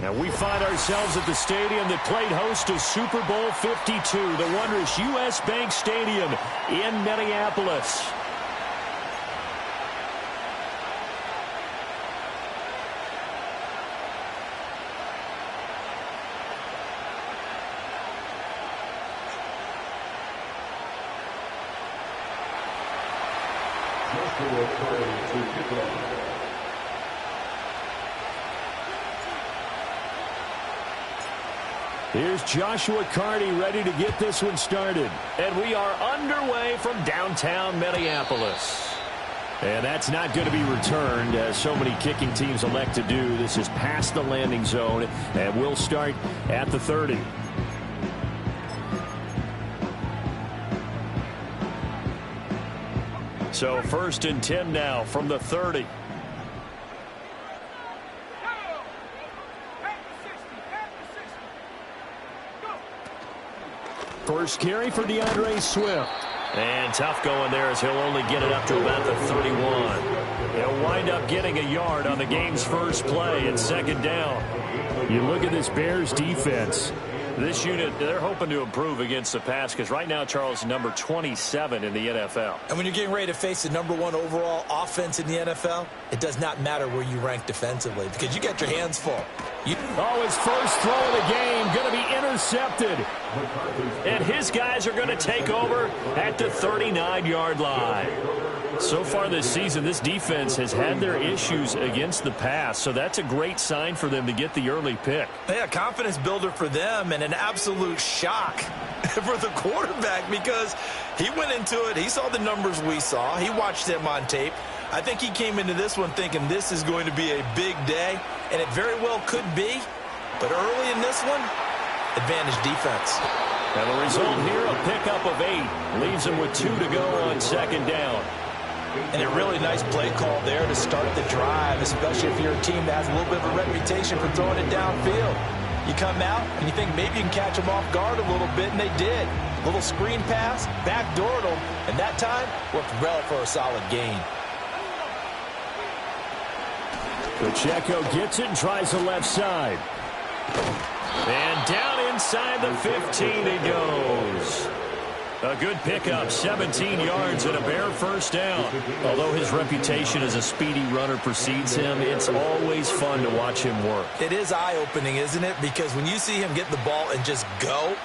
Now we find ourselves at the stadium that played host to Super Bowl 52, the wondrous U.S. Bank Stadium in Minneapolis. Here's Joshua Carty ready to get this one started. And we are underway from downtown Minneapolis. And that's not going to be returned, as so many kicking teams elect to do. This is past the landing zone, and we'll start at the 30. So 1st and 10 now from the 30. First carry for DeAndre Swift. And tough going there as he'll only get it up to about the 31. He'll wind up getting a yard on the game's first play and 2nd down. You look at this Bears defense. This unit, they're hoping to improve against the pass because right now, Charles, number 27 in the NFL. And when you're getting ready to face the number 1 overall offense in the NFL, it does not matter where you rank defensively because you get your hands full. His first throw of the game going to be intercepted. And his guys are going to take over at the 39-yard line. So far this season, this defense has had their issues against the pass, so that's a great sign for them to get the early pick. Yeah, confidence builder for them and an absolute shock for the quarterback because he went into it. He saw the numbers we saw. He watched them on tape. I think he came into this one thinking this is going to be a big day, and it very well could be. But early in this one, advantage defense. And the result here, a pickup of 8. Leaves him with 2 to go on 2nd down. And a really nice play call there to start the drive, especially if you're a team that has a little bit of a reputation for throwing it downfield. You come out and you think maybe you can catch them off guard a little bit, and they did. Little screen pass, backdoored them, and that time worked well for a solid gain. Pacheco gets it and tries the left side. And down inside the 15 he goes. A good pickup, 17 yards and a Bear first down. Although his reputation as a speedy runner precedes him, it's always fun to watch him work. It is eye-opening, isn't it? Because when you see him get the ball and just go,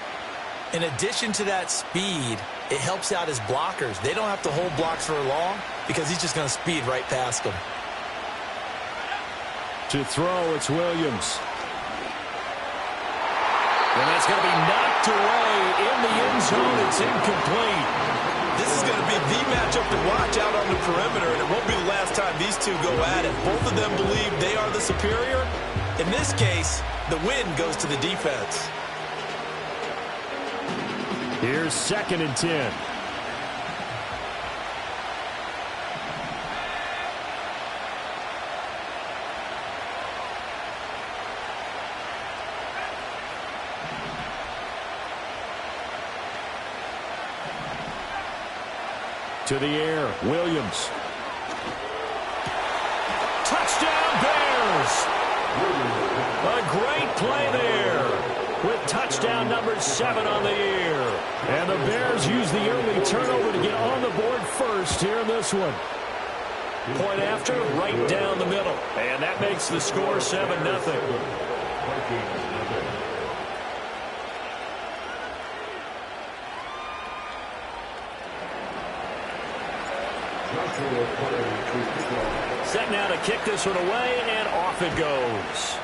in addition to that speed, it helps out his blockers. They don't have to hold blocks for long because he's just going to speed right past them. To throw, it's Williams. And that's going to be knocked away in the end zone. It's incomplete. This is going to be the matchup to watch out on the perimeter, and it won't be the last time these two go at it. Both of them believe they are the superior. In this case, the win goes to the defense. Here's 2nd and 10. To the air, Williams. Touchdown Bears! A great play there with touchdown number 7 on the year. And the Bears use the early turnover to get on the board first here in this one. Point after, right down the middle. And that makes the score 7-0. Set now to kick this one away, and off it goes.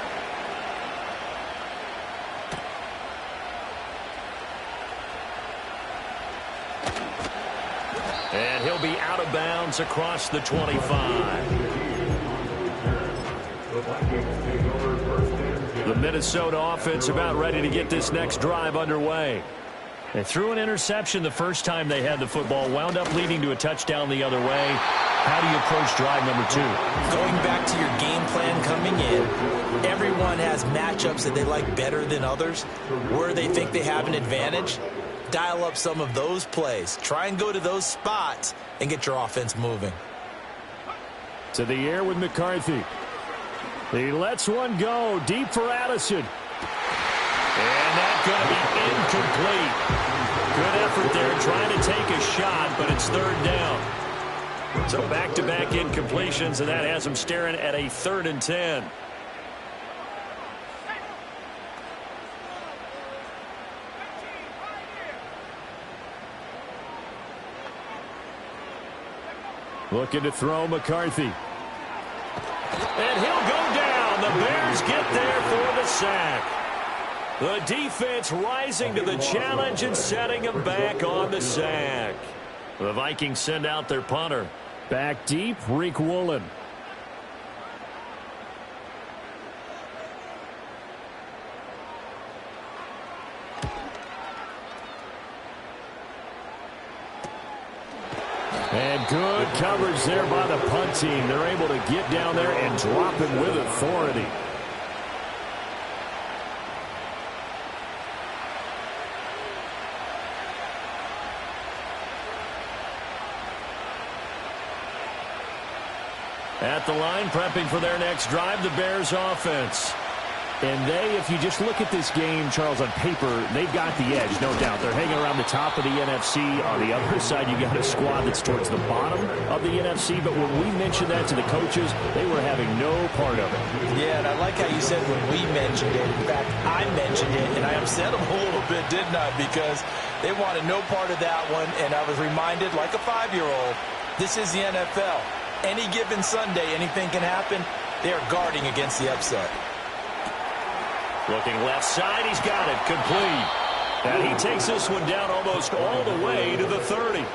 And he'll be out of bounds across the 25. The Minnesota offense about ready to get this next drive underway. They threw an interception the first time they had the football, wound up leading to a touchdown the other way. How do you approach drive number 2? Going back to your game plan coming in, everyone has matchups that they like better than others, where they think they have an advantage. Dial up some of those plays. Try and go to those spots and get your offense moving. To the air with McCarthy. He lets one go deep for Addison. And that's going to be incomplete. Good effort there trying to take a shot, but it's third down. So back-to-back incompletions, and that has him staring at a 3rd and 10. Looking to throw McCarthy. And he'll go down. The Bears get there for the sack. The defense rising to the challenge and setting him back on the sack. The Vikings send out their punter. Back deep, Rick Woolen. And good coverage there by the punt team. They're able to get down there and drop him with authority. At the line, prepping for their next drive, the Bears offense. And if you just look at this game, Charles, on paper, they've got the edge, no doubt. They're hanging around the top of the NFC. On the other side, you got a squad that's towards the bottom of the NFC. But when we mentioned that to the coaches, they were having no part of it. Yeah, and I like how you said when we mentioned it. In fact, I mentioned it, and I upset them a little bit, didn't I? Because they wanted no part of that one, and I was reminded, like a 5-year-old, this is the NFL. Any given Sunday, anything can happen. They are guarding against the upset. Looking left side, he's got it, complete. And he takes this one down almost all the way to the 30.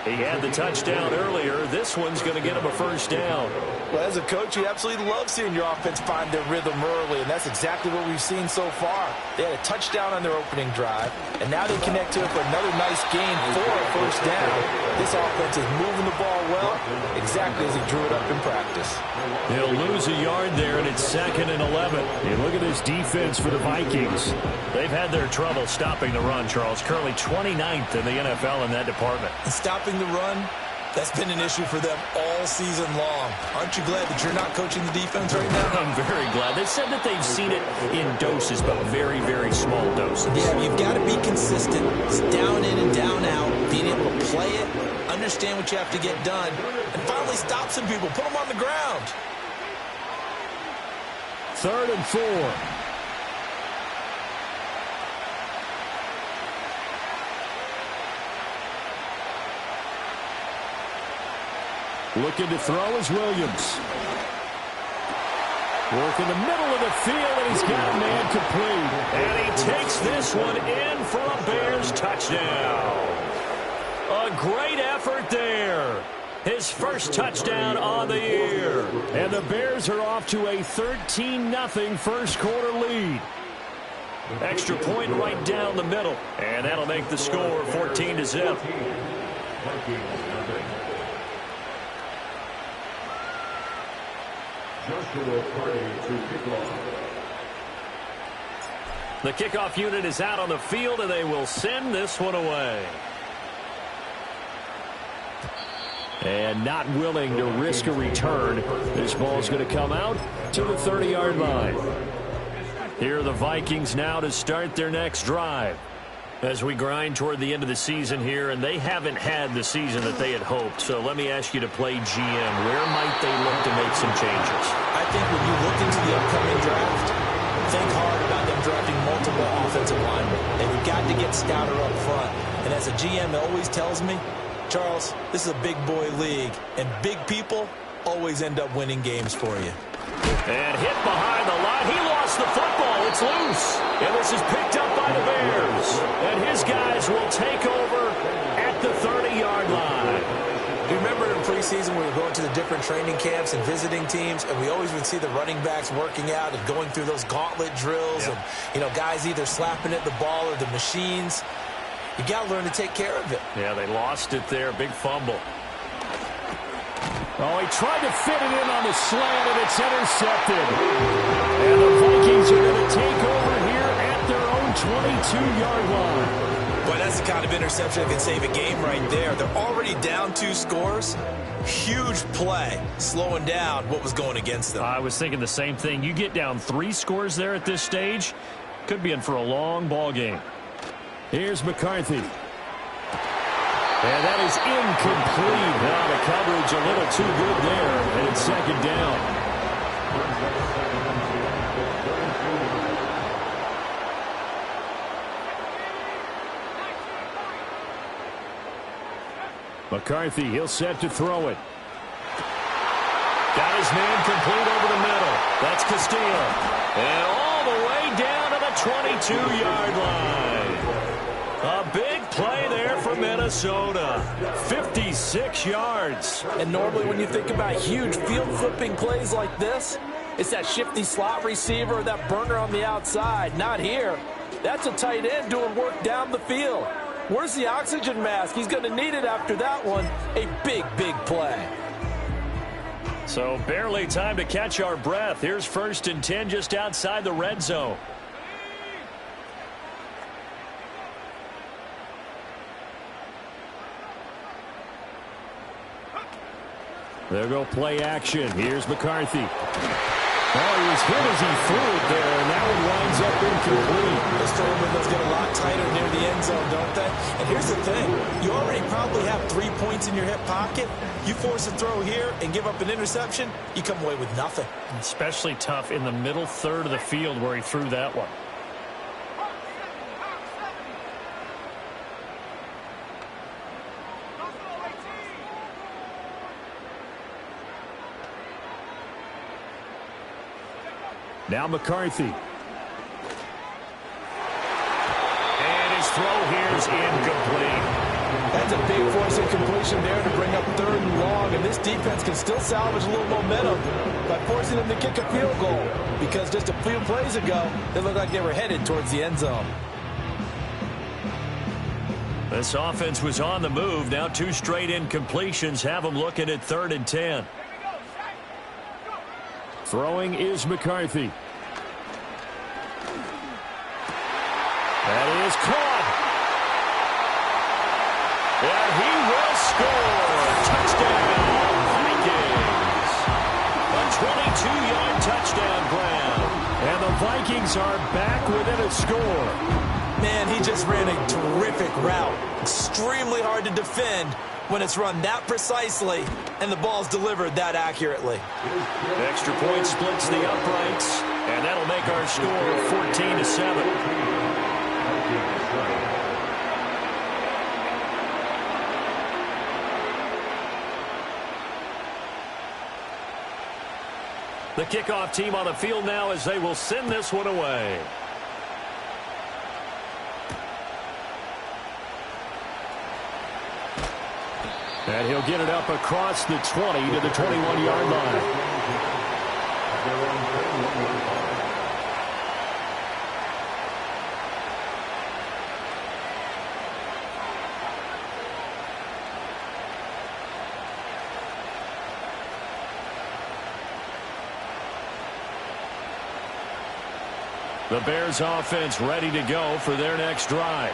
He had the touchdown earlier. This one's going to get him a first down. Well, as a coach, you absolutely love seeing your offense find their rhythm early, and that's exactly what we've seen so far. They had a touchdown on their opening drive, and now they connect to it for another nice gain for a first down. This offense is moving the ball well, exactly as he drew it up in practice. He'll lose a yard there, and it's 2nd and 11. And look at this defense for the Vikings. They've had their trouble stopping the run, Charles. Currently 29th in the NFL in that department. And stopping the run, that's been an issue for them all season long. Aren't you glad that you're not coaching the defense right now? I'm very glad. They said that they've seen it in doses, but very, very small doses. Yeah, you've got to be consistent. It's down in and down out, being able to play it, understand what you have to get done, and finally stop some people, put them on the ground. 3rd and 4. Looking to throw is Williams. Work in the middle of the field, and he's got a man complete. And he takes this one in for a Bears touchdown. A great effort there. His first touchdown on the year. And the Bears are off to a 13-0 first quarter lead. Extra point right down the middle. And that'll make the score 14-0. The kickoff unit is out on the field, and they will send this one away. And not willing to risk a return. This ball's going to come out to the 30-yard line. Here are the Vikings now to start their next drive. As we grind toward the end of the season here, and they haven't had the season that they had hoped. So let me ask you to play GM. Where might they look to make some changes? I think when you look into the upcoming draft, think hard about them drafting multiple offensive linemen. They've got to get stouter up front. And as a GM always tells me, Charles, this is a big boy league, and big people always end up winning games for you. And hit behind the line. He lost the football. It's loose. And this is picked up by the Bears. And his guys will take over at the 30-yard line. You remember in preseason we were going to the different training camps and visiting teams, and we always would see the running backs working out and going through those gauntlet drills, and, you know, guys either slapping at the ball or the machines. You got to learn to take care of it. Yeah, they lost it there. Big fumble. Oh, he tried to fit it in on the slant, and it's intercepted. And the Vikings are going to take over here at their own 22-yard line. Boy, that's the kind of interception that can save a game right there. They're already down 2 scores. Huge play, slowing down what was going against them. I was thinking the same thing. You get down 3 scores there at this stage, could be in for a long ball game. Here's McCarthy. And that is incomplete. Now the coverage a little too good there, and it's second down. McCarthy, he'll set to throw it. Got his man complete over the middle. That's Castillo. And all the way down to the 22-yard line. A big play there for Minnesota. 56 yards. And normally when you think about huge field-flipping plays like this, it's that shifty slot receiver, that burner on the outside. Not here. That's a tight end doing work down the field. Where's the oxygen mask? He's going to need it after that one. A big, big play. So barely time to catch our breath. Here's 1st and 10 just outside the red zone. There go play action. Here's McCarthy. Oh, he was hit as he threw it there, and now it winds up incomplete. Those throw windows get a lot tighter near the end zone, don't they? And here's the thing. You already probably have 3 points in your hip pocket. You force a throw here and give up an interception, you come away with nothing. Especially tough in the middle third of the field where he threw that one. Now McCarthy. And his throw here is incomplete. That's a big force incompletion there to bring up 3rd and long, and this defense can still salvage a little momentum by forcing them to kick a field goal, because just a few plays ago, they looked like they were headed towards the end zone. This offense was on the move. Now 2 straight incompletions have them looking at 3rd and 10. Throwing is McCarthy. That is caught. And he will score. Touchdown, Vikings. A 22-yard touchdown grab. And the Vikings are back within a score. Man, he just ran a terrific route. Extremely hard to defend when it's run that precisely and the ball's delivered that accurately. Extra point splits the uprights, and that'll make our score 14-7. The kickoff team on the field now as they will send this one away. And he'll get it up across the 20 to the 21-yard line. The Bears offense ready to go for their next drive.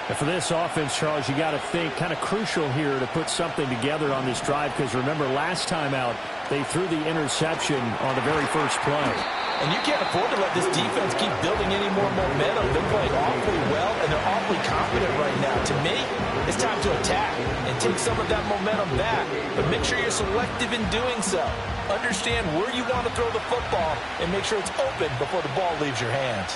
And for this offense, Charles, you got to think kind of crucial here to put something together on this drive, because remember last time out they threw the interception on the very first play. And you can't afford to let this defense keep building any more momentum. They're playing awfully well, and they're awfully confident right now. To me, it's time to attack and take some of that momentum back. But make sure you're selective in doing so. Understand where you want to throw the football and make sure it's open before the ball leaves your hands.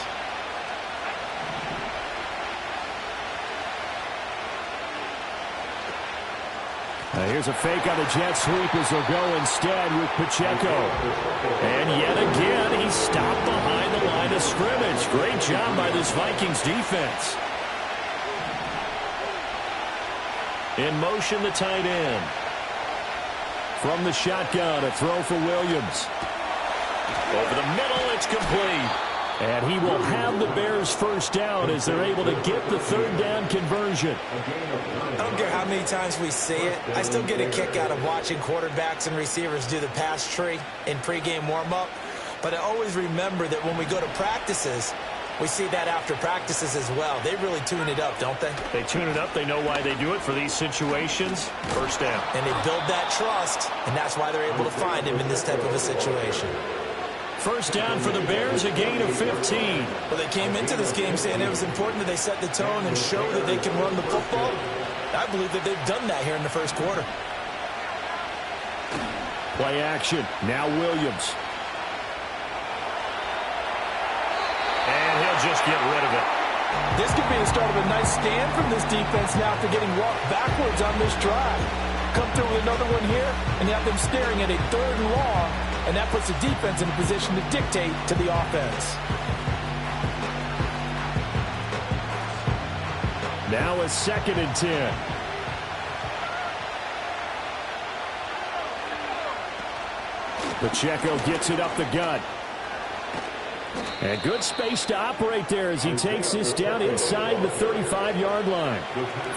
Here's a fake on the jet sweep as they'll go instead with Pacheco. And yet again, he's stopped behind the line of scrimmage. Great job by this Vikings defense. In motion, the tight end. From the shotgun, a throw for Williams. Over the middle, it's complete. And he will have the Bears first down as they're able to get the third down conversion. I don't care how many times we see it. I still get a kick out of watching quarterbacks and receivers do the pass tree in pregame warm-up. But I always remember that when we go to practices, we see that after practices as well. They really tune it up, don't they? They tune it up. They know why they do it for these situations. First down. And they build that trust, and that's why they're able to find him in this type of a situation. First down for the Bears, a gain of 15. Well, they came into this game saying it was important that they set the tone and show that they can run the football. I believe that they've done that here in the first quarter. Play action. Now Williams. And he'll just get rid of it. This could be the start of a nice stand from this defense now after getting walked backwards on this drive. Come through with another one here, and you have them staring at a third and long, and that puts the defense in a position to dictate to the offense. Now a 2nd and 10. Pacheco gets it up the gut. And good space to operate there as he takes this down inside the 35-yard line.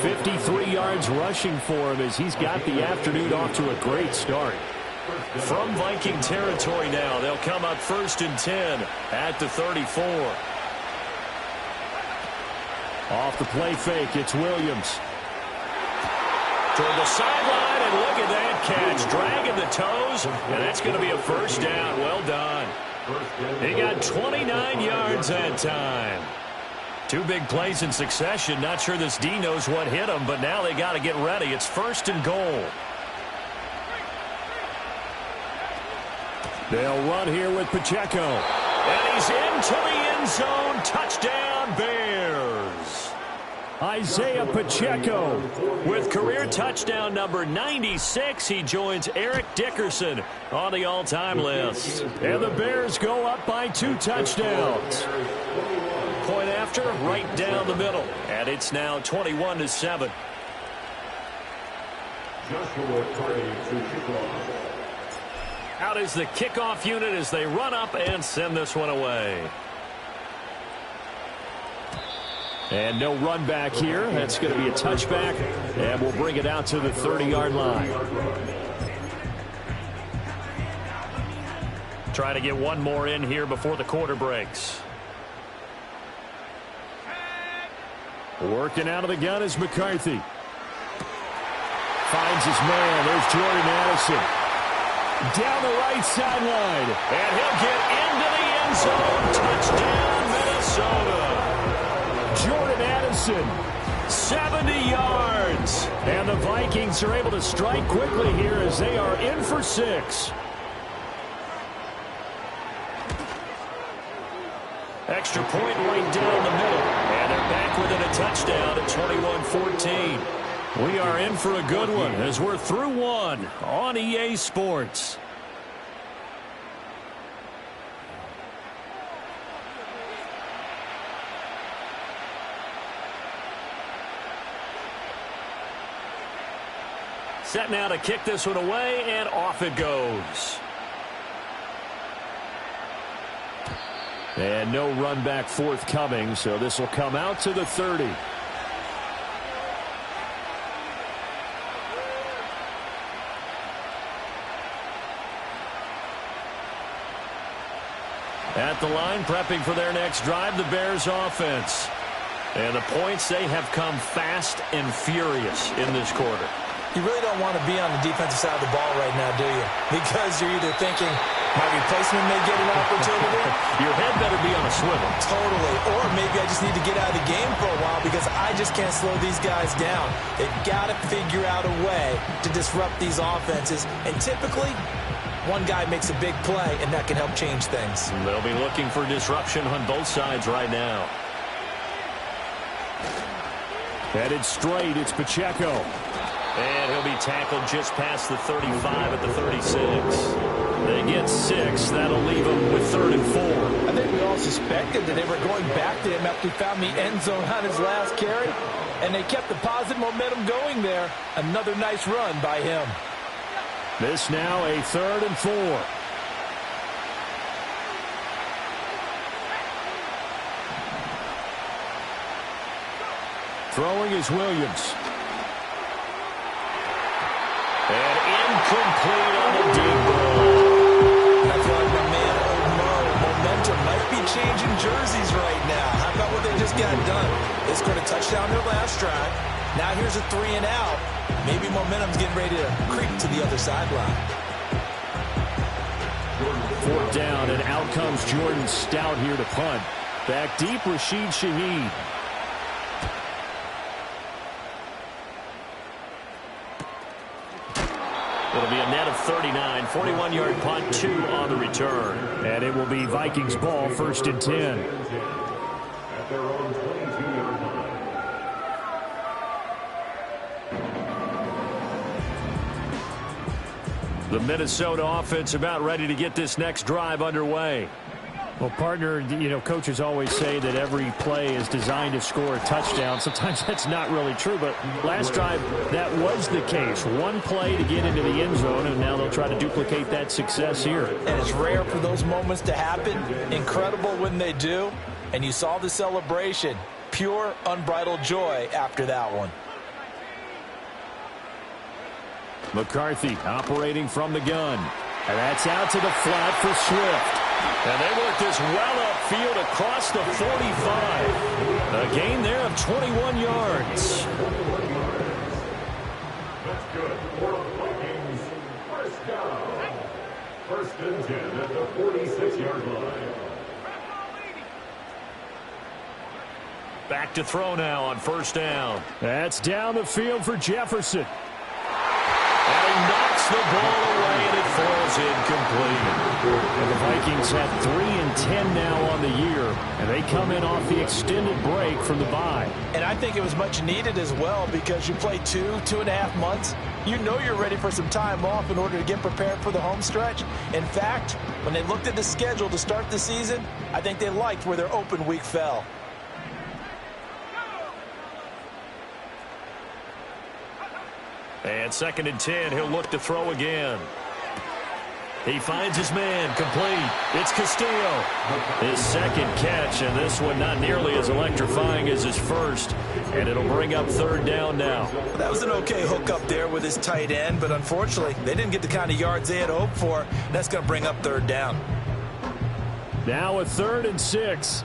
53 yards rushing for him as he's got the afternoon off to a great start. From Viking territory now, they'll come up 1st and 10 at the 34. Off the play fake, it's Williams. Toward the sideline, and look at that catch. Dragging the toes, and that's going to be a first down. Well done. He got 29 yards that time. 2 big plays in succession. Not sure this D knows what hit him, but now they got to get ready. It's 1st and goal. They'll run here with Pacheco. And he's into the end zone. Touchdown, Bears. Isaiah Pacheco with career touchdown number 96. He joins Eric Dickerson on the all-time list. And the Bears go up by 2 touchdowns. Point after, right down the middle. And it's now 21-7. Out is the kickoff unit as they run up and send this one away. And no run back here. That's going to be a touchback. And we'll bring it out to the 30-yard line. Trying to get one more in here before the quarter breaks. Working out of the gun is McCarthy. Finds his man. There's Jordan Addison. Down the right sideline. And he'll get into the end zone. Touchdown, Minnesota. Jordan Addison, 70 yards. And the Vikings are able to strike quickly here as they are in for 6. Extra point right down the middle. And they're back within a touchdown at 21-14. We are in for a good one as we're through one on EA Sports. Set now to kick this one away, and off it goes. And no run back forthcoming, so this will come out to the 30. At the line, prepping for their next drive, the Bears offense. And the points, they have come fast and furious in this quarter. You really don't want to be on the defensive side of the ball right now, do you? Because you're either thinking, my replacement may get an opportunity. Your head better be on a swivel. Totally. Or maybe I just need to get out of the game for a while because I just can't slow these guys down. They've got to figure out a way to disrupt these offenses. And typically, one guy makes a big play, and that can help change things. They'll be looking for disruption on both sides right now. Headed straight, it's Pacheco. And he'll be tackled just past the 35 at the 36. They get 6. That'll leave them with 3rd and 4. I think we all suspected that they were going back to him after he found the end zone on his last carry, and they kept the positive momentum going there. Another nice run by him. This now a 3rd and 4. Throwing is Williams. And incomplete on the deep ball. That's like my man, momentum might be changing jerseys right now. How about what they just got done? They scored a touchdown their last drive. Now here's a 3 and out. Maybe momentum's getting ready to creep to the other sideline. 4th down, and out comes Jordan Stout here to punt. Back deep, Rashid Shaheed. It'll be a net of 39, 41-yard punt, 2 on the return. And it will be Vikings ball, 1st and 10. At their own 22-yard line. The Minnesota offense about ready to get this next drive underway. Well, partner, you know, coaches always say that every play is designed to score a touchdown. Sometimes that's not really true, but last drive, that was the case. One play to get into the end zone, and now they'll try to duplicate that success here. And it's rare for those moments to happen. Incredible when they do. And you saw the celebration. Pure, unbridled joy after that one. McCarthy operating from the gun. And that's out to the flat for Swift. And they work this well upfield across the 45. A gain there of 21 yards. That's good for the Vikings. 1st down. 1st and 10 at the 46-yard line. Back to throw now on 1st down. That's down the field for Jefferson. And he knocks the ball away, and it falls incomplete. And the Vikings have 3 and 10 now on the year, and they come in off the extended break from the bye. And I think it was much needed as well, because you play 2.5 months. You know you're ready for some time off in order to get prepared for the home stretch. In fact, when they looked at the schedule to start the season, I think they liked where their open week fell. And 2nd and 10, he'll look to throw again. He finds his man, complete. It's Castillo. His 2nd catch, and this one not nearly as electrifying as his first. And it'll bring up 3rd down now. That was an okay hook up there with his tight end, but unfortunately, they didn't get the kind of yards they had hoped for. That's going to bring up 3rd down. Now a 3rd and 6.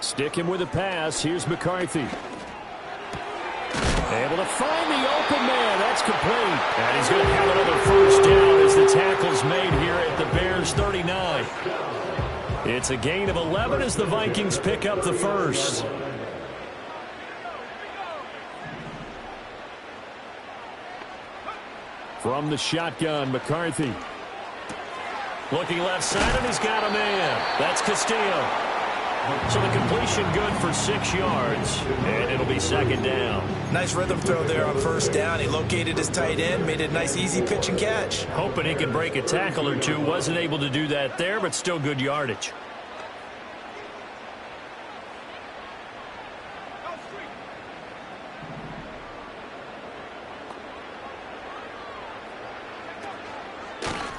Stick him with a pass. Here's McCarthy. Able to find the open man. That's complete. And he's going to have another 1st down as the tackle's made here at the Bears 39. It's a gain of 11 as the Vikings pick up the 1st. From the shotgun, McCarthy. Looking left side, and he's got a man. That's Castillo. So the completion good for 6 yards, and it'll be 2nd down. Nice rhythm throw there on 1st down. He located his tight end, made it a nice easy pitch and catch. Hoping he could break a tackle or two. Wasn't able to do that there, but still good yardage.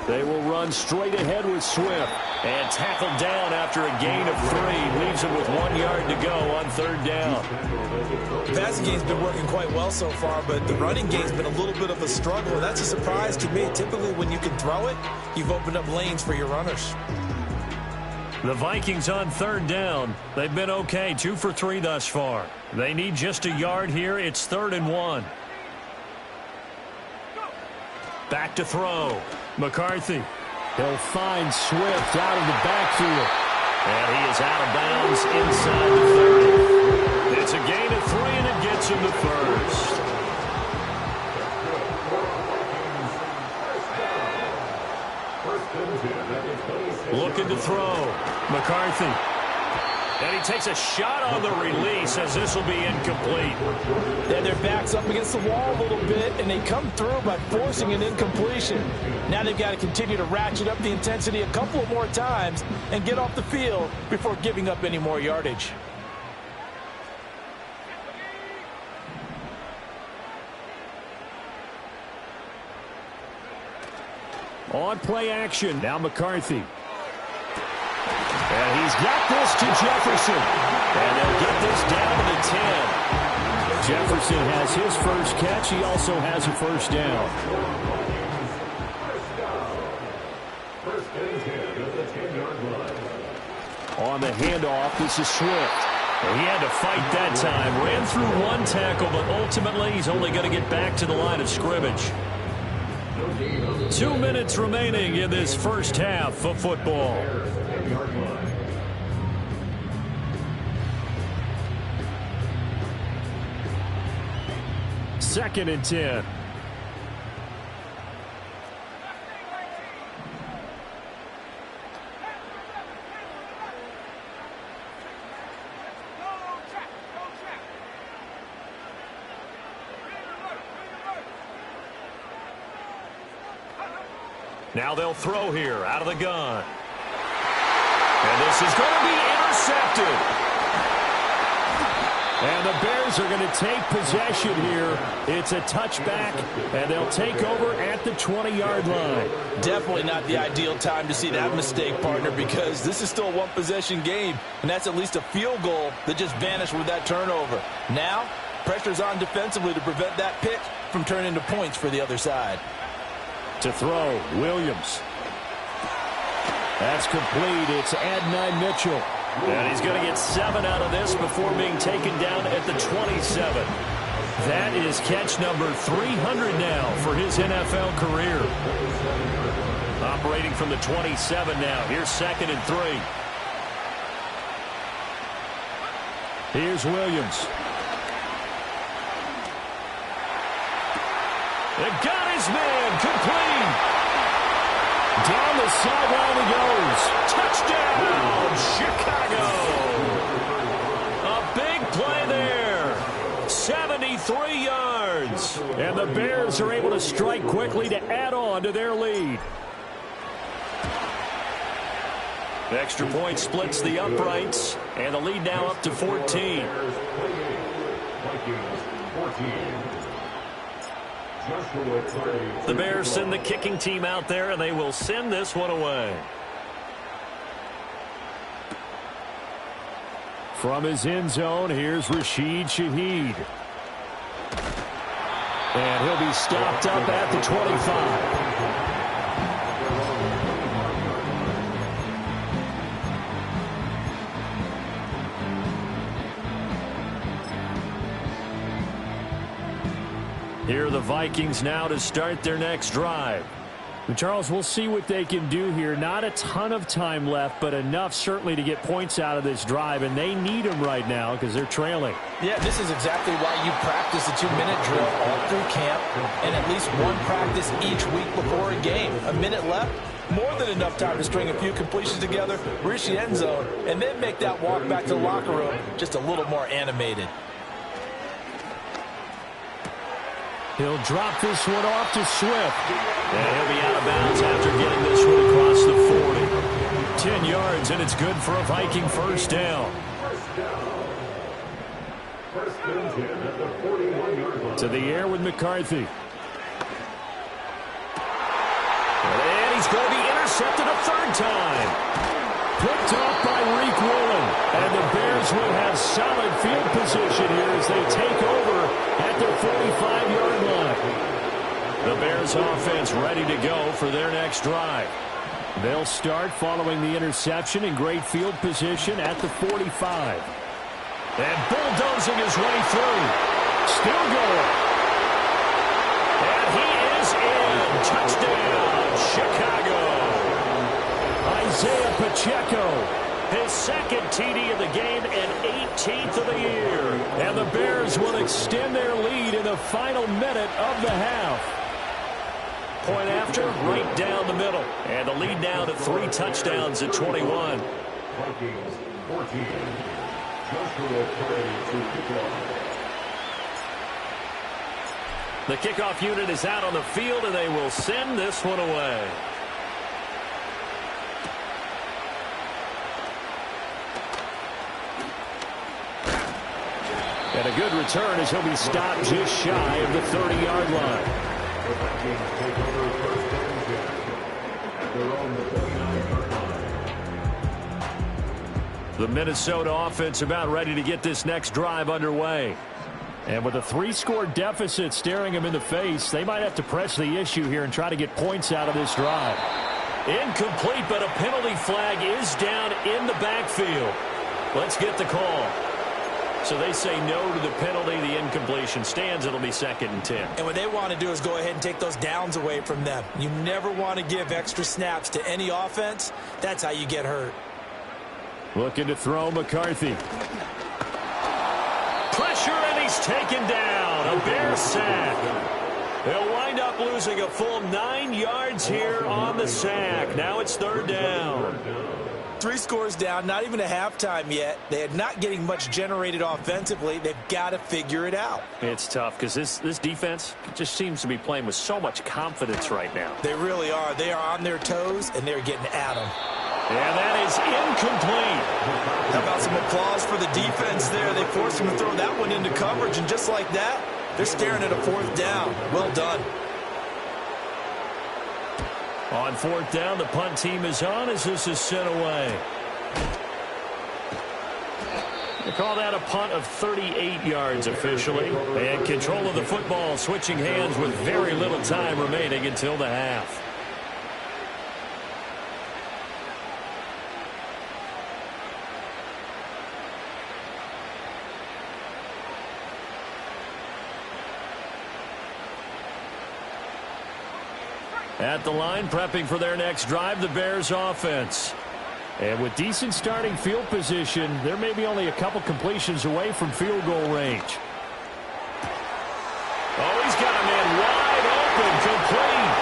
They will run straight ahead with Swift. And tackled down after a gain of 3. Leaves him with 1 yard to go on 3rd down. The passing game's been working quite well so far, but the running game's been a little bit of a struggle. And that's a surprise to me. Typically, when you can throw it, you've opened up lanes for your runners. The Vikings on 3rd down. They've been okay. 2 for 3 thus far. They need just a yard here. It's 3rd and 1. Back to throw. McCarthy. He'll find Swift out of the backfield. And he is out of bounds inside the 30. It's a gain of 3, and it gets him the first. Looking to throw. McCarthy. And he takes a shot on the release as this will be incomplete. Then their back's up against the wall a little bit, and they come through by forcing an incompletion. Now they've got to continue to ratchet up the intensity a couple of more times and get off the field before giving up any more yardage. On play action, now McCarthy. And he's got this to Jefferson. And they'll get this down to the 10. Jefferson has his first catch. He also has a first down. First and 10 at the 10-yard line. On the handoff, this is Swift. Well, he had to fight that time. Ran through one tackle, but ultimately he's only going to get back to the line of scrimmage. 2 minutes remaining in this first half of football. Second and 10. Now they'll throw here out of the gun. And this is going to be intercepted. And the Bears are going to take possession here. It's a touchback, and they'll take over at the 20-yard line. Definitely not the ideal time to see that mistake, partner, because this is still a one-possession game, and that's at least a field goal that just vanished with that turnover. Now, pressure's on defensively to prevent that pick from turning into points for the other side. To throw, Williams. That's complete. It's Adonai Mitchell. And he's going to get 7 out of this before being taken down at the 27. That is catch number 300 now for his NFL career. Operating from the 27 now. Here's 2nd and 3. Here's Williams. They got his man complete. Down the sideline he goes. Touchdown, Chicago. A big play there. 73 yards. And the Bears are able to strike quickly to add on to their lead. The extra point splits the uprights. And the lead now up to 14. The Bears send the kicking team out there, and they will send this one away. From his end zone, here's Rashid Shaheed. And he'll be stopped up at the 25. Here are the Vikings now to start their next drive. And Charles, we'll see what they can do here. Not a ton of time left, but enough certainly to get points out of this drive, and they need them right now because they're trailing. Yeah, this is exactly why you practice a 2-minute drill all through camp and at least one practice each week before a game. A minute left, more than enough time to string a few completions together, reach the end zone, and then make that walk back to the locker room just a little more animated. He'll drop this one off to Swift. And he'll be out of bounds after getting this one across the 40. 10 yards, and it's good for a Viking first down. To the air with McCarthy. And he's going to be intercepted a third time. Picked off by Reek Woolen. And the Bears will have solid field position here as they take over at their 45-yard line. The Bears offense ready to go for their next drive. They'll start following the interception in great field position at the 45. And bulldozing his way through. Still going. And he is in. Touchdown, Chicago. Isaiah Pacheco His second TD of the game and 18th of the year. And the Bears will extend their lead in the final minute of the half. Point after, right down the middle. And the lead now to 3 touchdowns at 21. Vikings 14. Joshua Perry to kick off. The kickoff unit is out on the field, and they will send this one away. And a good return as he'll be stopped just shy of the 30-yard line. The Vikings take over first and 10 at their own 39-yard line. The Minnesota offense about ready to get this next drive underway. And with a 3-score deficit staring them in the face, they might have to press the issue here and try to get points out of this drive. Incomplete, but a penalty flag is down in the backfield. Let's get the call. So they say no to the penalty. The incompletion stands. It'll be 2nd and 10. And what they want to do is go ahead and take those downs away from them. You never want to give extra snaps to any offense. That's how you get hurt. Looking to throw McCarthy. Pressure, and he's taken down. A Bear sack. They'll wind up losing a full 9 yards here on the sack. Now it's 3rd down. 3 scores down, not even a halftime yet. They are not getting much generated offensively. They've got to figure it out. It's tough because this defense just seems to be playing with so much confidence right now. They really are. They are on their toes, and they're getting at them. And that is incomplete. How about some applause for the defense there? They forced him to throw that one into coverage, and just like that, they're staring at a 4th down. Well done. On 4th down, the punt team is on as this is sent away. They call that a punt of 38 yards officially. And control of the football switching hands with very little time remaining until the half. At the line, prepping for their next drive, the Bears offense. And with decent starting field position, there may be only a couple completions away from field goal range. Oh, he's got a man wide open, complete.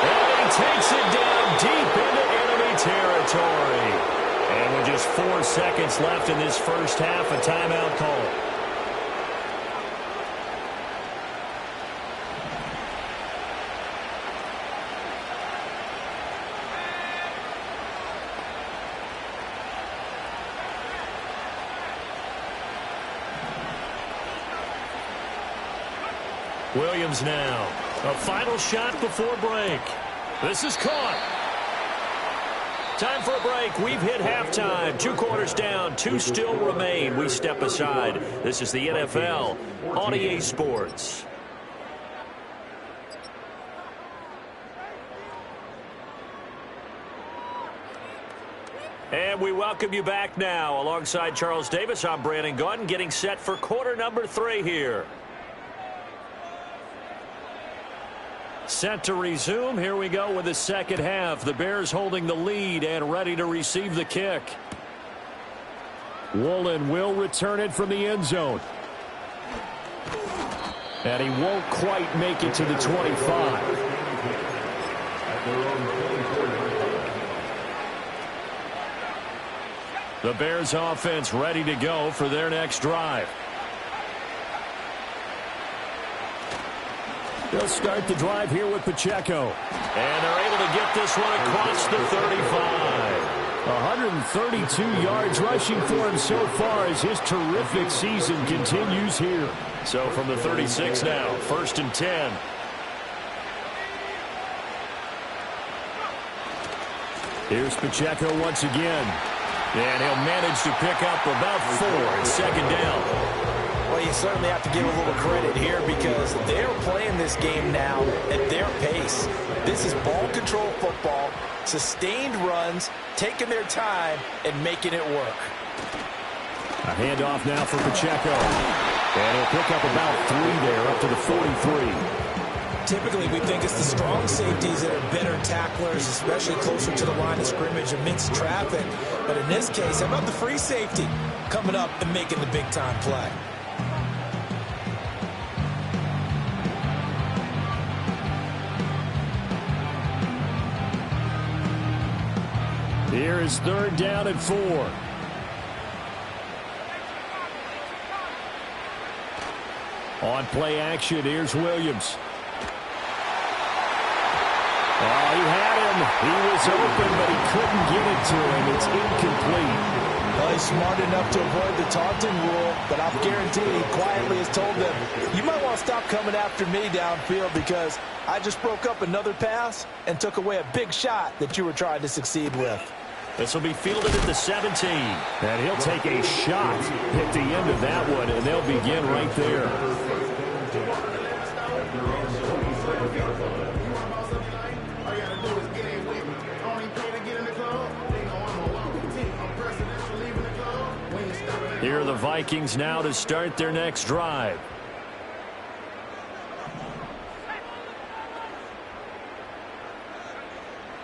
And he takes it down deep into enemy territory. And with just 4 seconds left in this first half, a timeout call. Williams now. A final shot before break. This is caught. Time for a break. We've hit halftime. 2 quarters down. 2 still remain. We step aside. This is the NFL on EA Sports. And we welcome you back now. Alongside Charles Davis, I'm Brandon Gaudin, getting set for quarter number 3 here. Set to resume. Here we go with the second half. The Bears holding the lead and ready to receive the kick. Woolen will return it from the end zone. And he won't quite make it to the 25. The Bears offense ready to go for their next drive. They'll start the drive here with Pacheco. And they're able to get this one across the 35. 132 yards rushing for him so far as his terrific season continues here. So from the 36 now, 1st and 10. Here's Pacheco once again. And he'll manage to pick up about 4 at 2nd down. Well, you certainly have to give a little credit here because they're playing this game now at their pace. This is ball control football, sustained runs, taking their time, and making it work. A handoff now for Pacheco. And he'll pick up about 3 there, up to the 43. Typically, we think it's the strong safeties that are better tacklers, especially closer to the line of scrimmage amidst traffic. But in this case, how about the free safety coming up and making the big-time play? Here is 3rd down and 4. On play action, here's Williams. Oh, he had him. He was open, but he couldn't get it to him. It's incomplete. Well, he's smart enough to avoid the taunting rule, but I'm guaranteed he quietly has told them, you might want to stop coming after me downfield because I just broke up another pass and took away a big shot that you were trying to succeed with. This will be fielded at the 17. And he'll take a shot at the end of that one, and they'll begin right there. Here are the Vikings now to start their next drive.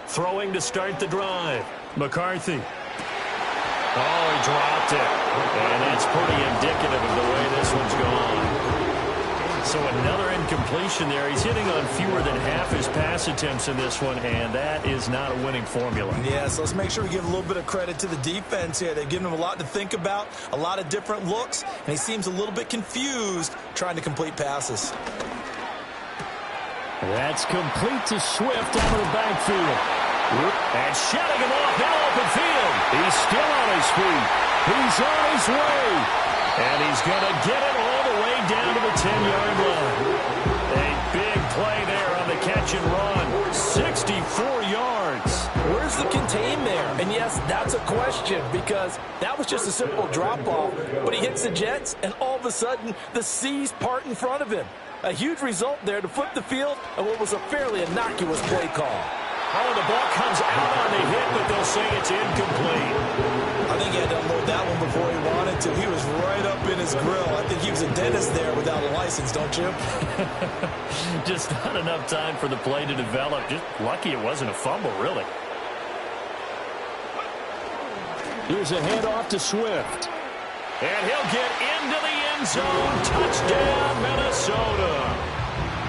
Throwing to start the drive. McCarthy. Oh, he dropped it. And that's pretty indicative of the way this one's gone. So another incompletion there. He's hitting on fewer than half his pass attempts in this one, and that is not a winning formula. Yeah, so let's make sure we give a little bit of credit to the defense here. They've given him a lot to think about, a lot of different looks, and he seems a little bit confused trying to complete passes. That's complete to Swift out of the backfield. And shutting him off now open field. He's still on his feet. He's on his way. And he's going to get it all the way down to the 10-yard line. A big play there on the catch and run. 64 yards. Where's the contain there? And yes, that's a question because that was just a simple drop-off. But he hits the Jets, and all of a sudden, the seas part in front of him. A huge result there to flip the field and what was a fairly innocuous play call. Oh, the ball comes out on the hit, but they'll say it's incomplete. I think he had to unload that one before he wanted to. He was right up in his grill. I think he was a dentist there without a license, don't you? Just not enough time for the play to develop. Just lucky it wasn't a fumble, really. Here's a handoff to Swift. And he'll get into the end zone. Touchdown, Minnesota.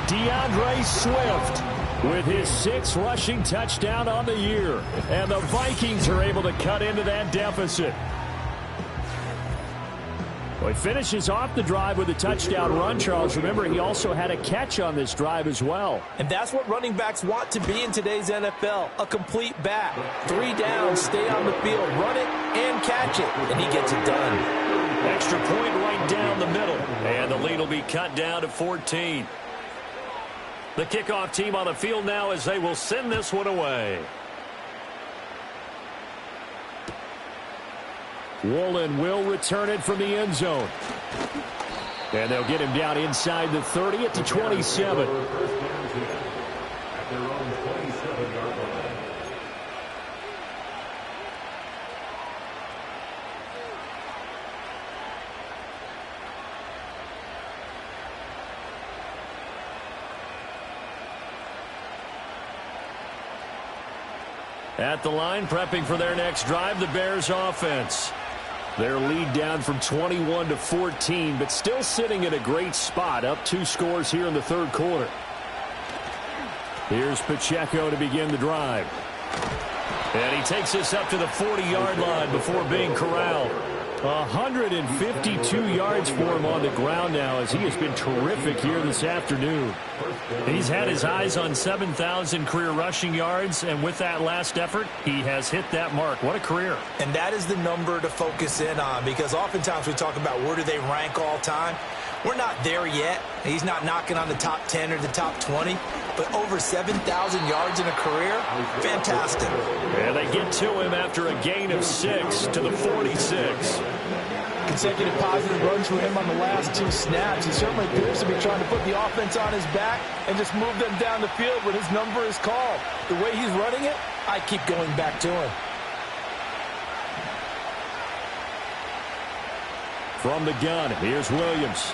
DeAndre Swift with his 6th rushing touchdown on the year. And the Vikings are able to cut into that deficit. Well, he finishes off the drive with a touchdown run, Charles. Remember, he also had a catch on this drive as well. And that's what running backs want to be in today's NFL, a complete back. 3 downs, stay on the field, run it, and catch it. And he gets it done. Extra point right down the middle. And the lead will be cut down to 14. The kickoff team on the field now as they will send this one away. Woolen will return it from the end zone. And they'll get him down inside the 30 at the 27. At the line, prepping for their next drive, the Bears offense. Their lead down from 21 to 14, but still sitting in a great spot, up 2 scores here in the 3rd quarter. Here's Pacheco to begin the drive. And he takes us up to the 40-yard line before being corralled. 152 yards for him on the ground now as he has been terrific here this afternoon. He's had his eyes on 7,000 career rushing yards, and with that last effort, he has hit that mark. What a career. And that is the number to focus in on because oftentimes we talk about where do they rank all time. We're not there yet. He's not knocking on the top 10 or the top 20, but over 7,000 yards in a career, fantastic. And they get to him after a gain of 6 to the 46. Consecutive positive runs for him on the last 2 snaps. He certainly appears to be trying to put the offense on his back and just move them down the field when his number is called. The way he's running it, I keep going back to him. From the gun, here's Williams.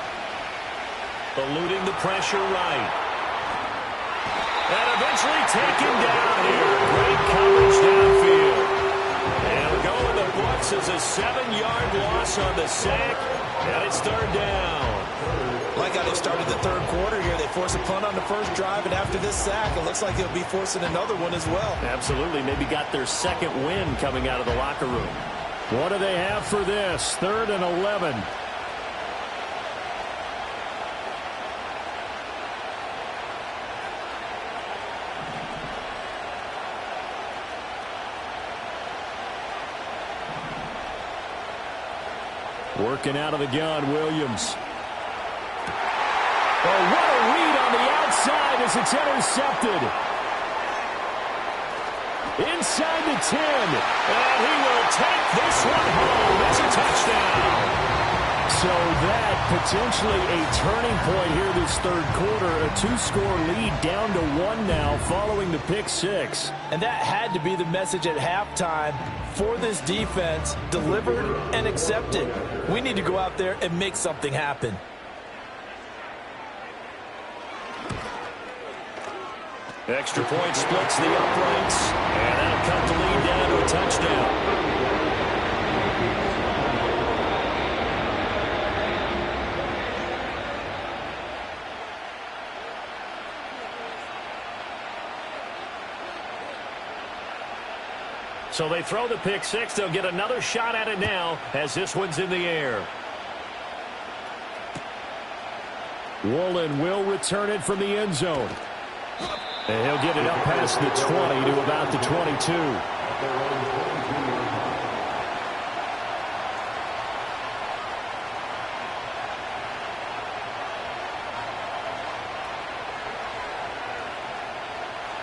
Eluding the pressure right. eventually taken down here. Great coverage downfield. And it'll go in the books as a 7-yard loss on the sack. And it's third down. Like how they started the third quarter here. They force a punt on the first drive, and after this sack, it looks like they'll be forcing another one as well. Absolutely. Maybe got their second win coming out of the locker room. What do they have for this? 3rd and 11. Working out of the gun, Williams. Oh, what a read on the outside as it's intercepted. Inside the 10. And he will take this one home. It's a touchdown. So that potentially a turning point here this third quarter. A 2-score lead down to 1 now following the pick 6. And that had to be the message at halftime for this defense. Delivered and accepted. We need to go out there and make something happen. Extra point splits the uprights. And that'll cut the lead down to a touchdown. So they throw the pick 6. They'll get another shot at it now as this one's in the air. Woolen will return it from the end zone. And he'll get it up past the 20 to about the 22.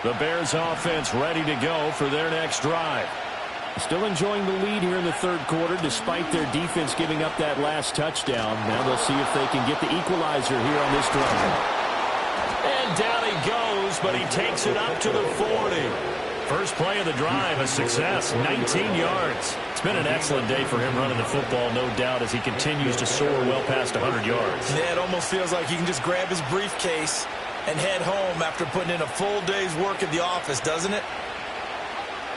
The Bears offense ready to go for their next drive. Still enjoying the lead here in the third quarter despite their defense giving up that last touchdown. Now they'll see if they can get the equalizer here on this drive. And down he goes, but he takes it up to the 40. First play of the drive, a success, 19 yards. It's been an excellent day for him running the football, no doubt, as he continues to soar well past 100 yards. Yeah, it almost feels like he can just grab his briefcase and head home after putting in a full day's work at the office, doesn't it?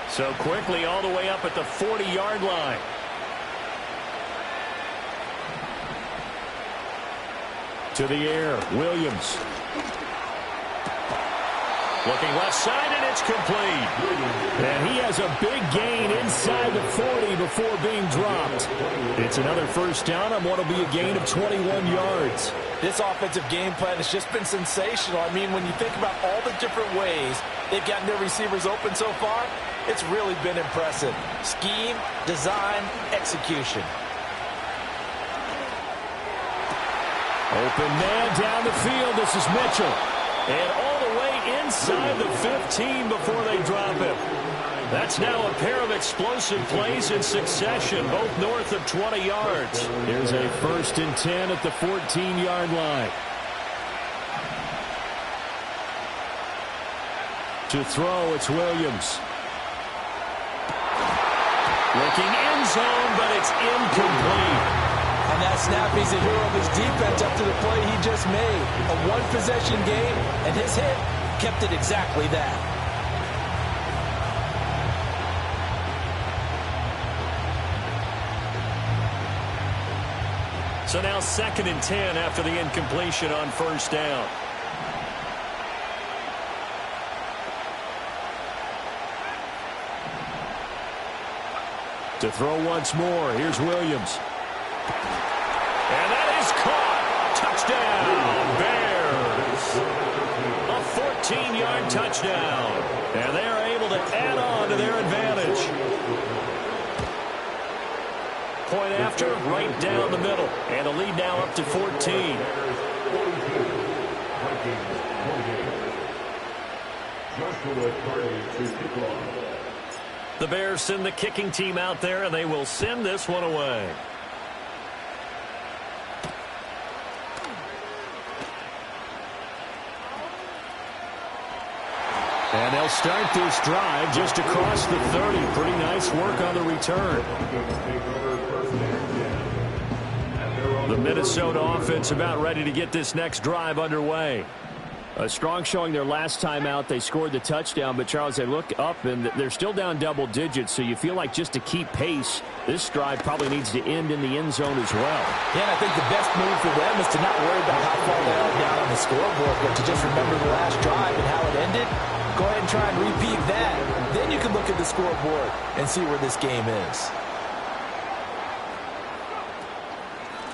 So quickly all the way up at the 40-yard line. To the air, Williams. Looking left side, and it's complete. And he has a big gain inside the 40 before being dropped. It's another first down on what will be a gain of 21 yards. This offensive game plan has just been sensational. I mean, when you think about all the different ways they've gotten their receivers open so far, it's really been impressive. Scheme, design, execution. Open man down the field. This is Mitchell. And all the way inside the 15 before they drop him. That's now a pair of explosive plays in succession, both north of 20 yards. Here's a 1st and 10 at the 14-yard line. To throw, it's Williams. Looking end zone, but it's incomplete. And that snap, he's a hero of his defense up to the play he just made. A one-possession game, and his hit kept it exactly that. So now 2nd and 10 after the incompletion on first down. To throw once more, here's Williams. And that is caught. Touchdown, Bears. A 14-yard touchdown. And they are able to add on to their advantage. Point after, right down the middle. And a lead now up to 14. The Bears send the kicking team out there, and they will send this one away. And they'll start this drive just across the 30. Pretty nice work on the return. The Minnesota offense about ready to get this next drive underway. A strong showing their last time out. They scored the touchdown, but, Charles, they look up, and they're still down double digits, so you feel like just to keep pace, this drive probably needs to end in the end zone as well. Yeah, and I think the best move for them is to not worry about how far they are down on the scoreboard, but to just remember the last drive and how it ended. Go ahead and try and repeat that. Then you can look at the scoreboard and see where this game is.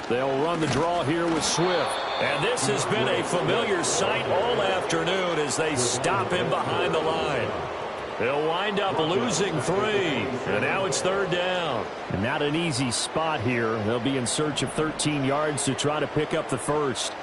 They'll run the draw here with Swift. And this has been a familiar sight all afternoon as they stop him behind the line. They'll wind up losing 3. And now it's 3rd down. And not an easy spot here. They'll be in search of 13 yards to try to pick up the first.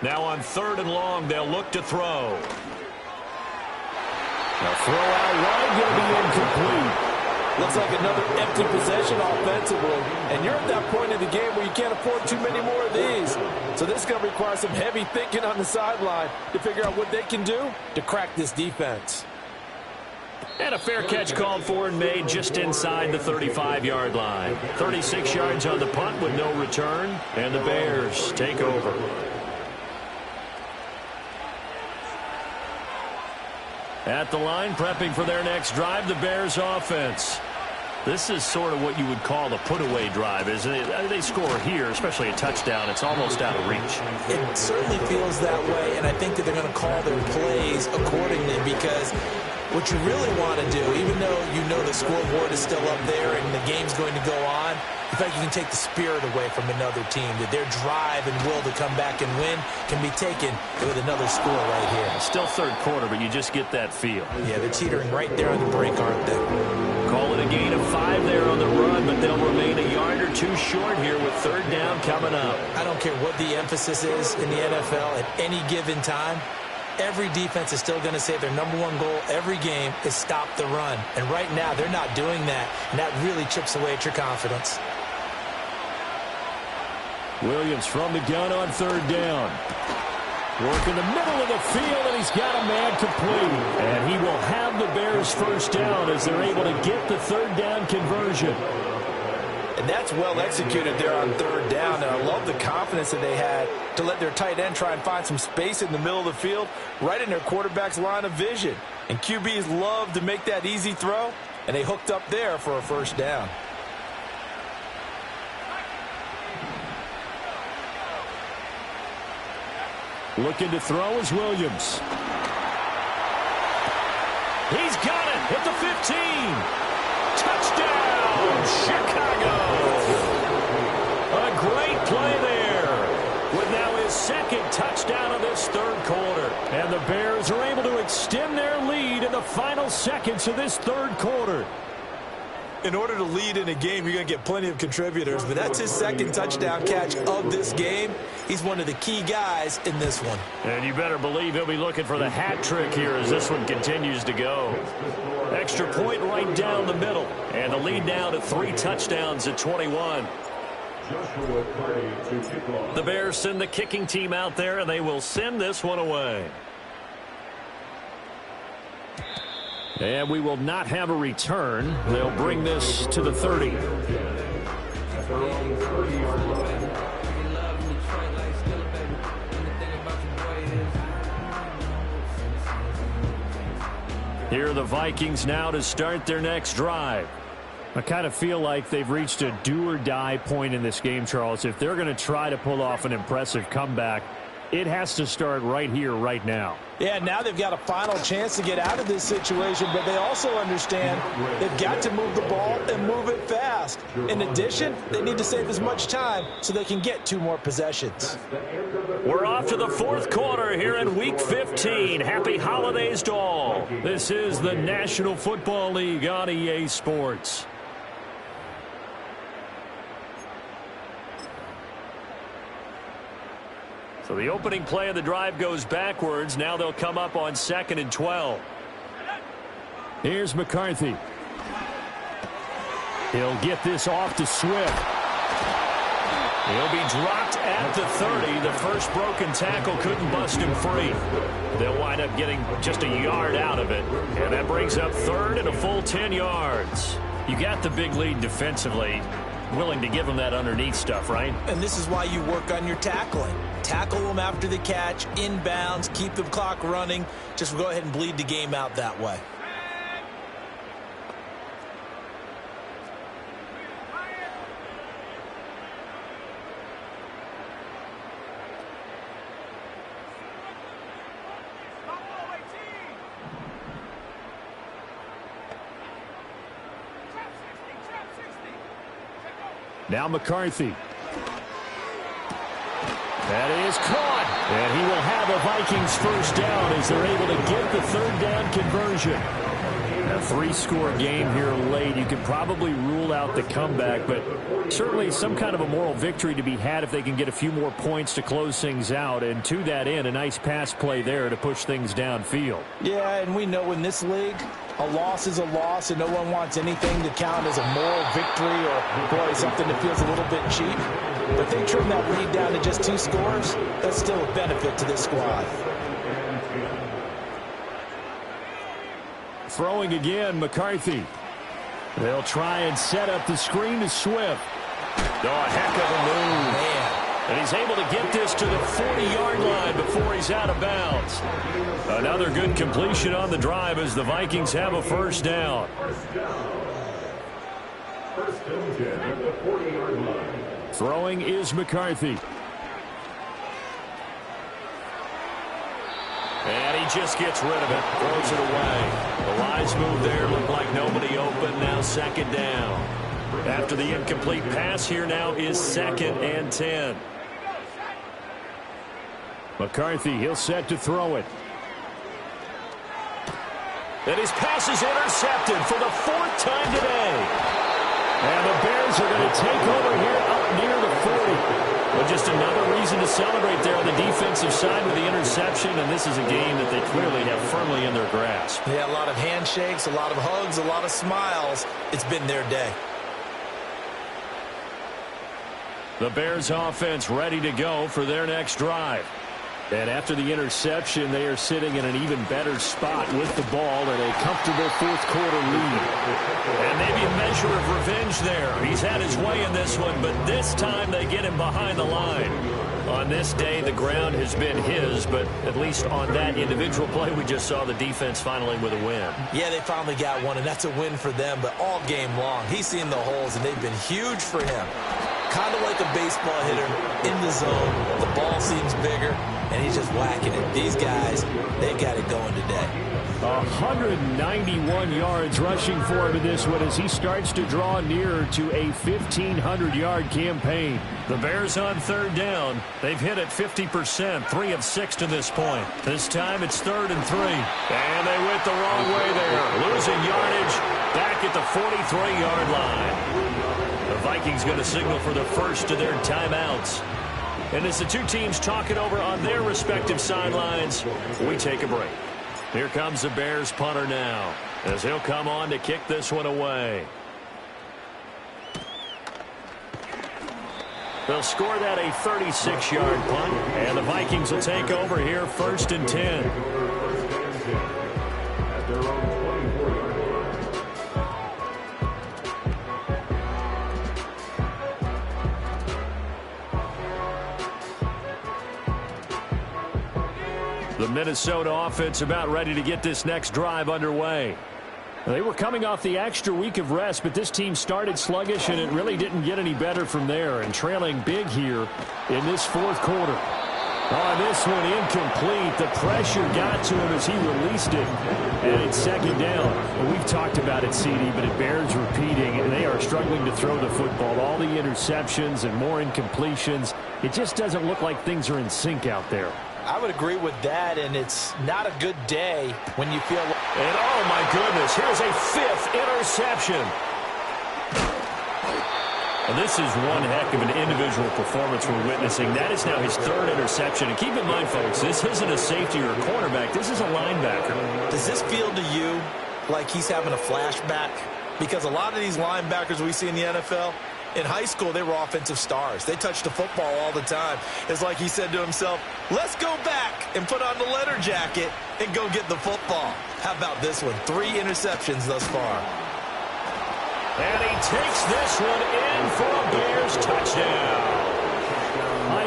Now on 3rd and long, they'll look to throw. The throw out wide going to be incomplete. Looks like another empty possession offensively. And you're at that point in the game where you can't afford too many more of these. So this is going to require some heavy thinking on the sideline to figure out what they can do to crack this defense. And a fair catch called for and made just inside the 35-yard line. 36 yards on the punt with no return. And the Bears take over. At the line, prepping for their next drive, the Bears offense. This is sort of what you would call a put-away drive, isn't it? They score here, especially a touchdown. It's almost out of reach. It certainly feels that way, and I think that they're going to call their plays accordingly because what you really want to do, even though you know the scoreboard is still up there and the game's going to go on, in fact, you can take the spirit away from another team, that their drive and will to come back and win can be taken with another score right here. Still 3rd quarter, but you just get that feel. Yeah, they're teetering right there on the break, aren't they? Call it a gain of 5 there on the run, but they'll remain a yard or 2 short here with 3rd down coming up. I don't care what the emphasis is in the NFL at any given time. Every defense is still going to say their number 1 goal every game is stop the run. And right now, they're not doing that, and that really chips away at your confidence. Williams from the gun on 3rd down. Work in the middle of the field, and he's got a man complete. And he will have the Bears' first down as they're able to get the 3rd down conversion. And that's well executed there on 3rd down. And I love the confidence that they had to let their tight end try and find some space in the middle of the field, right in their quarterback's line of vision. And QBs love to make that easy throw, and they hooked up there for a first down. Looking to throw is Williams. He's got it at the 15. Touchdown, Chicago. A great play there with now his 2nd touchdown of this 3rd quarter. And the Bears are able to extend their lead in the final seconds of this 3rd quarter. In order to lead in a game, you're going to get plenty of contributors, but that's his 2nd touchdown catch of this game. He's one of the key guys in this one. And you better believe he'll be looking for the hat trick here as this one continues to go. Extra point right down the middle. And the lead now to 3 touchdowns at 21. The Bears send the kicking team out there, and they will send this one away. And we will not have a return. They'll bring this to the 30. Here are the Vikings now to start their next drive. I kind of feel like they've reached a do-or-die point in this game, Charles. If they're going to try to pull off an impressive comeback, it has to start right here, right now. Yeah, now they've got a final chance to get out of this situation, but they also understand they've got to move the ball and move it fast. In addition, they need to save as much time so they can get 2 more possessions. We're off to the 4th quarter here in Week 15. Happy holidays to all. This is the National Football League on EA Sports. So the opening play of the drive goes backwards. Now they'll come up on 2nd and 12. Here's McCarthy. He'll get this off to Swift. He'll be dropped at the 30. The first broken tackle couldn't bust him free. They'll wind up getting just a yard out of it. And that brings up third and a full 10 yards. You got the big lead defensively. Willing to give them that underneath stuff, right? And this is why you work on your tackling. Tackle them after the catch, inbounds, keep the clock running. Just go ahead and bleed the game out that way. Now McCarthy. That is caught. And he will have a Vikings first down as they're able to get the third down conversion. A three-score game here late. You could probably rule out the comeback, but certainly some kind of a moral victory to be had if they can get a few more points to close things out. And to that end, a nice pass play there to push things downfield. Yeah, and we know in this league, a loss is a loss, and no one wants anything to count as a moral victory or, boy, something that feels a little bit cheap. But if they trim that lead down to just 2 scores, that's still a benefit to this squad. Throwing again, McCarthy. They'll try and set up the screen to Swift. Oh, a heck of a move. Man. And he's able to get this to the 40-yard line before he's out of bounds. Another good completion on the drive as the Vikings have a first down. First and 10 at the 40-yard line. Throwing is McCarthy. And he just gets rid of it, throws it away. The wise move there, looked like nobody open, now second down. After the incomplete pass, here now is 2nd and 10. McCarthy, he'll set to throw it. And his pass is intercepted for the 4th time today. And the Bears are going to take over here up near the 40. But just another reason to celebrate there on the defensive side with the interception, and this is a game that they clearly have firmly in their grasp. Yeah, a lot of handshakes, a lot of hugs, a lot of smiles. It's been their day. The Bears offense ready to go for their next drive. And after the interception, they are sitting in an even better spot with the ball and a comfortable 4th quarter lead. And maybe a measure of revenge there. He's had his way in this one, but this time they get him behind the line. On this day, the ground has been his, but at least on that individual play, we just saw the defense finally with a win. Yeah, they finally got one, and that's a win for them, but all game long, he's seen the holes, and they've been huge for him. Kind of like a baseball hitter in the zone. The ball seems bigger, and he's just whacking it. These guys, they got it going today. 191 yards rushing for him in this one as he starts to draw nearer to a 1,500-yard campaign. The Bears on 3rd down. They've hit it 50%, 3 of 6 to this point. This time it's 3rd and 3. And they went the wrong way there. Losing yardage back at the 43-yard line. The Vikings going to signal for the first of their timeouts. And as the two teams talk it over on their respective sidelines, we take a break. Here comes the Bears punter now as he'll come on to kick this one away. They'll score that a 36-yard punt, and the Vikings will take over here 1st and 10. At their own 24-yard line. The Minnesota offense about ready to get this next drive underway. They were coming off the extra week of rest, but this team started sluggish, and it really didn't get any better from there, and trailing big here in this 4th quarter. Oh, this one incomplete. The pressure got to him as he released it, and it's 2nd down. And we've talked about it, CD, but it bears repeating, and they are struggling to throw the football. All the interceptions and more incompletions. It just doesn't look like things are in sync out there. I would agree with that, and it's not a good day when you feel... And oh my goodness, here's a 5th interception. And this is one heck of an individual performance we're witnessing. That is now his 3rd interception. And keep in mind, folks, this isn't a safety or a cornerback. This is a linebacker. Does this feel to you like he's having a flashback? Because a lot of these linebackers we see in the NFL, In high school, they were offensive stars. They touched the football all the time. It's like he said to himself, let's go back and put on the leather jacket and go get the football. How about this one? 3 interceptions thus far. And he takes this one in for a Bears touchdown.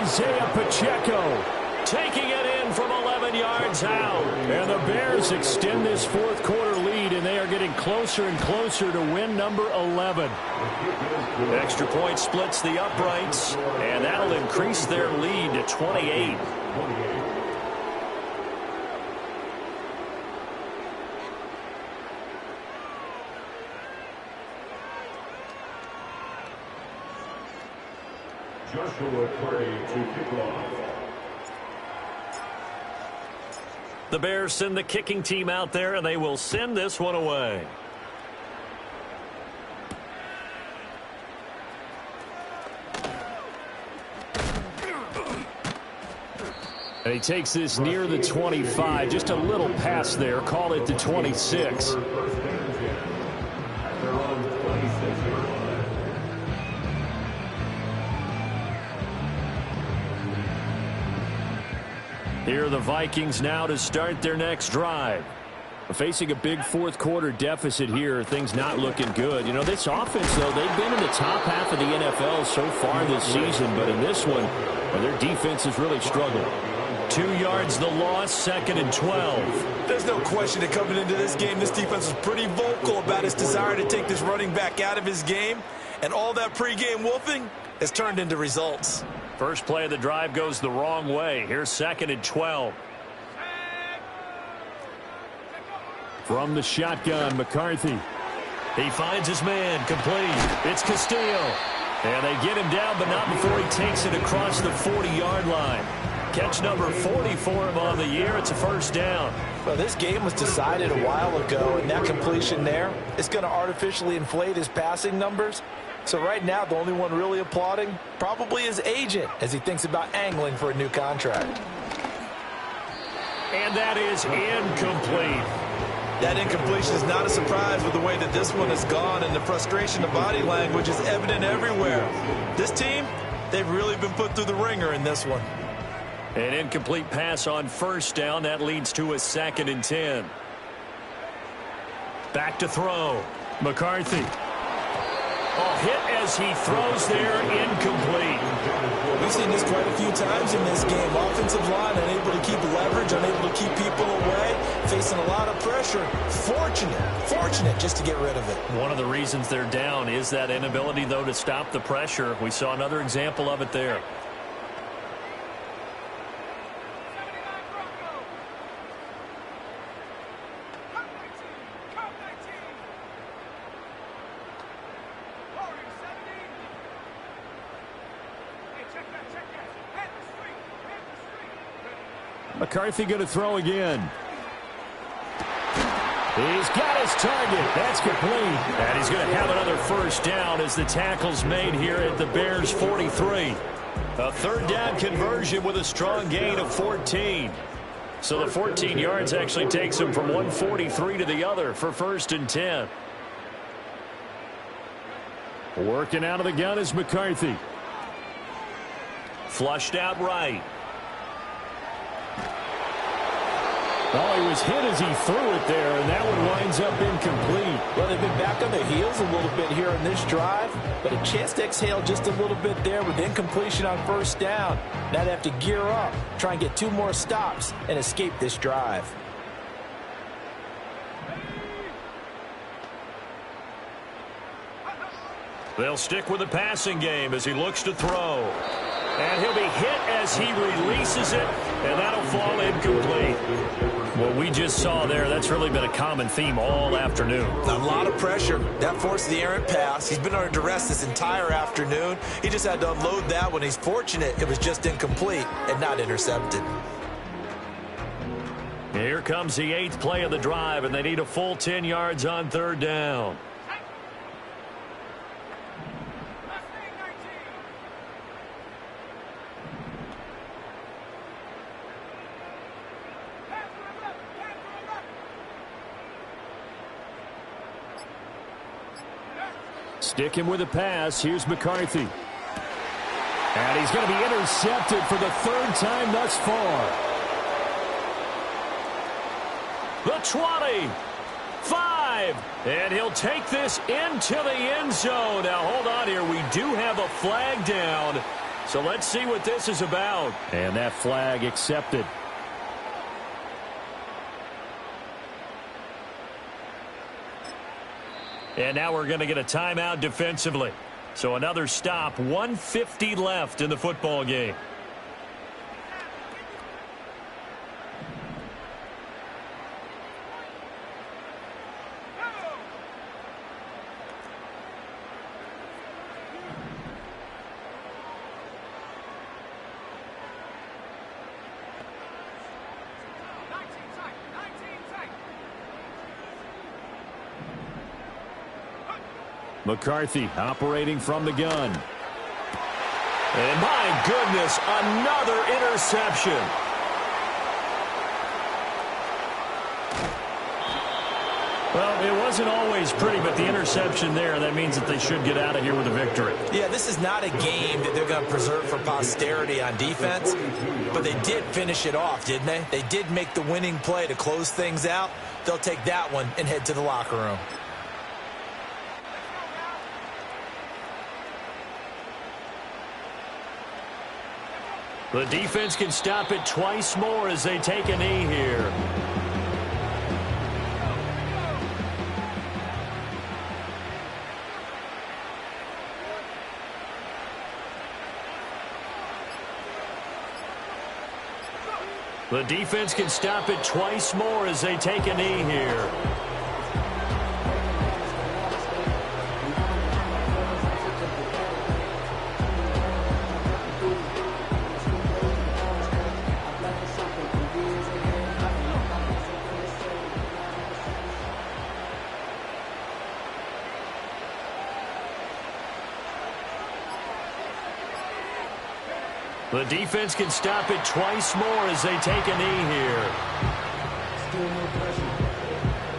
Isaiah Pacheco taking it in from 11 yards out. And the Bears extend this fourth quarter lead, and they are getting closer and closer to win number 11. Extra point splits the uprights, and that'll increase their lead to 28. Joshua Curry to kick off. The Bears send the kicking team out there, and they will send this one away. And he takes this near the 25. Just a little pass there. Call it the 26. Here are the Vikings now to start their next drive. Facing a big fourth quarter deficit here, things not looking good. You know, this offense, though, they've been in the top half of the NFL so far this season, but in this one, well, their defense has really struggled. 2 yards the loss, 2nd and 12. There's no question that coming into this game, this defense was pretty vocal about its desire to take this running back out of his game, and all that pregame wolfing has turned into results. First play of the drive goes the wrong way. Here's 2nd and 12. From the shotgun, McCarthy. He finds his man, complete. It's Castillo. And they get him down, but not before he takes it across the 40-yard line. Catch number 40 for him on the year. It's a first down. Well, this game was decided a while ago, and that completion there is going to artificially inflate his passing numbers. So right now, the only one really applauding probably his agent as he thinks about angling for a new contract. And that is incomplete. That incompletion is not a surprise with the way that this one has gone, and the frustration of body language is evident everywhere. This team, they've really been put through the ringer in this one. An incomplete pass on first down. That leads to a 2nd and 10. Back to throw. McCarthy. A hit as he throws there, incomplete. We've seen this quite a few times in this game. Offensive line unable to keep leverage, unable to keep people away, facing a lot of pressure. Fortunate just to get rid of it. One of the reasons they're down is that inability, though, to stop the pressure. We saw another example of it there. McCarthy going to throw again. He's got his target. That's complete. And he's going to have another first down as the tackle's made here at the Bears' 43. A third down conversion with a strong gain of 14. So the 14 yards actually takes him from 143 to the other for 1st and 10. Working out of the gun is McCarthy. Flushed out right. Oh, he was hit as he threw it there, and that one winds up incomplete. Well, they've been back on their heels a little bit here in this drive, but a chance to exhale just a little bit there with incompletion on first down. Now they have to gear up, try and get 2 more stops, and escape this drive. They'll stick with the passing game as he looks to throw. And he'll be hit as he releases it, and that'll fall incomplete. What we just saw there, that's really been a common theme all afternoon. A lot of pressure. That forced the errant pass. He's been under duress this entire afternoon. He just had to unload that when he's fortunate it was just incomplete and not intercepted. Here comes the 8th play of the drive, and they need a full 10 yards on third down. Sticking with the pass. Here's McCarthy. And he's going to be intercepted for the third time thus far. The 20. 5. And he'll take this into the end zone. Now, hold on here. We do have a flag down. So let's see what this is about. And that flag accepted. And now we're going to get a timeout defensively. So another stop, 1:50 left in the football game. McCarthy operating from the gun. And my goodness, another interception. Well, it wasn't always pretty, but the interception there, that means that they should get out of here with a victory. Yeah, this is not a game that they're going to preserve for posterity on defense, but they did finish it off, didn't they? They did make the winning play to close things out. They'll take that one and head to the locker room. The defense can stop it twice more as they take a knee here. The defense can stop it twice more as they take a knee here. The defense can stop it twice more as they take a knee here. Still no pressure.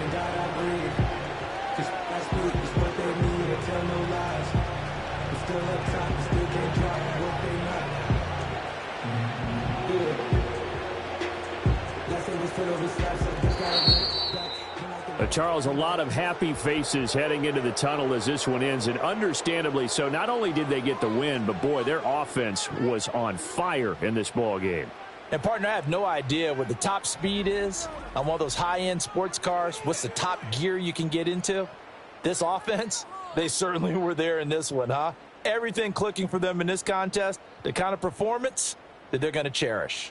And God, I breathe. Just that's good. It's what they need. And tell no lies. We're still up top. We still can't drop what they not. Good. Let's say we still over slaps. Charles, a lot of happy faces heading into the tunnel as this one ends, and understandably so. Not only did they get the win, but boy, their offense was on fire in this ball game. And partner, I have no idea what the top speed is on one of those high-end sports cars. What's the top gear you can get into? This offense, they certainly were there in this one, huh? Everything clicking for them in this contest, the kind of performance that they're going to cherish.